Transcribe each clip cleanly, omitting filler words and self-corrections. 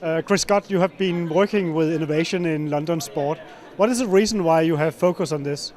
Chris Scott, you have been working with innovation in London sport. What is the reason why you have focused on this?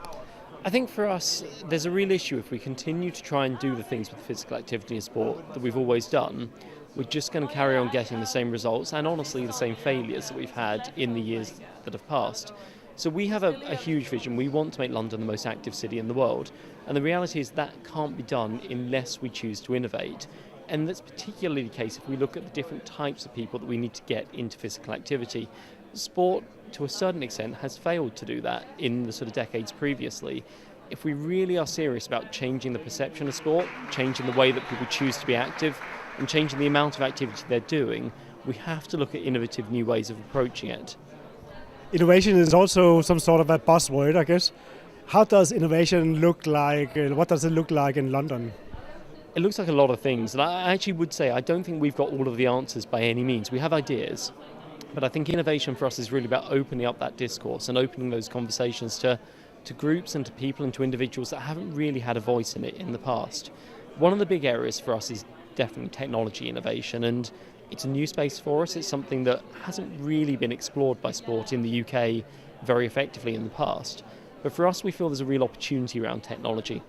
I think for us, there's a real issue if we continue to try and do the things with physical activity and sport that we've always done. We're just going to carry on getting the same results and honestly the same failures that we've had in the years that have passed. So we have a huge vision. We want to make London the most active city in the world. And the reality is that can't be done unless we choose to innovate. And that's particularly the case if we look at the different types of people that we need to get into physical activity. Sport, to a certain extent, has failed to do that in the sort of decades previously. If we really are serious about changing the perception of sport, changing the way that people choose to be active, and changing the amount of activity they're doing, we have to look at innovative new ways of approaching it. Innovation is also some sort of a buzzword, I guess. How does innovation look like? What does it look like in London? It looks like a lot of things, and I actually would say I don't think we've got all of the answers by any means. We have ideas, but I think innovation for us is really about opening up that discourse and opening those conversations to groups and to people and to individuals that haven't really had a voice in it in the past. One of the big areas for us is definitely technology innovation, and it's a new space for us. It's something that hasn't really been explored by sport in the UK very effectively in the past. But for us, we feel there's a real opportunity around technology.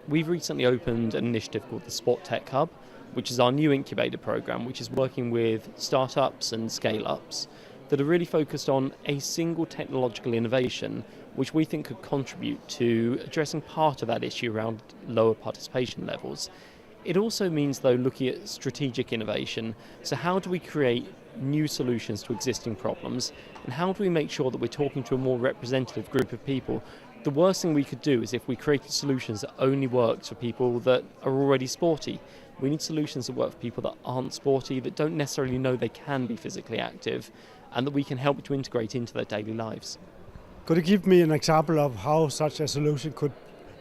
We've recently opened an initiative called the Sport Tech Hub, which is our new incubator program, which is working with startups and scale-ups that are really focused on a single technological innovation, which we think could contribute to addressing part of that issue around lower participation levels. It also means, though, looking at strategic innovation. So how do we create new solutions to existing problems, and how do we make sure that we're talking to a more representative group of people? The worst thing we could do is if we created solutions that only worked for people that are already sporty. We need solutions that work for people that aren't sporty, that don't necessarily know they can be physically active, and that we can help to integrate into their daily lives. Could you give me an example of how such a solution could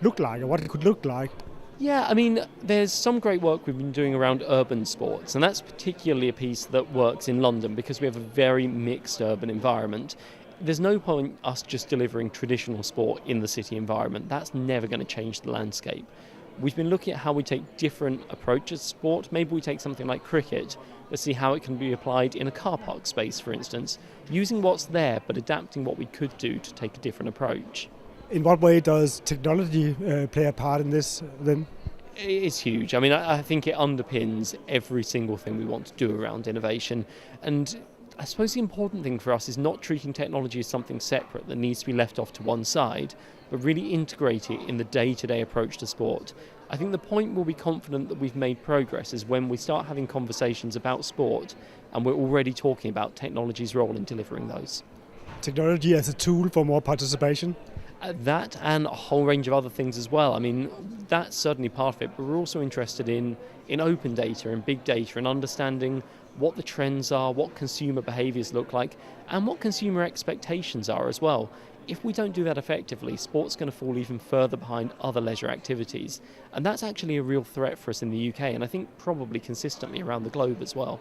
look like, or what it could look like? Yeah, I mean, there's some great work we've been doing around urban sports, and that's particularly a piece that works in London because we have a very mixed urban environment. There's no point us just delivering traditional sport in the city environment. That's never going to change the landscape. We've been looking at how we take different approaches to sport. Maybe we take something like cricket, but see how it can be applied in a car park space, for instance, using what's there but adapting what we could do to take a different approach. In what way does technology play a part in this then? It's huge. I mean, I think it underpins every single thing we want to do around innovation. And I suppose the important thing for us is not treating technology as something separate that needs to be left off to one side, but really integrate it in the day-to-day approach to sport. I think the point we'll be confident that we've made progress is when we start having conversations about sport and we're already talking about technology's role in delivering those. Technology as a tool for more participation? That and a whole range of other things as well. I mean, that's certainly part of it, but we're also interested in open data and big data and understanding what the trends are, what consumer behaviours look like, and what consumer expectations are as well. If we don't do that effectively, sport's going to fall even further behind other leisure activities. And that's actually a real threat for us in the UK, and I think probably consistently around the globe as well.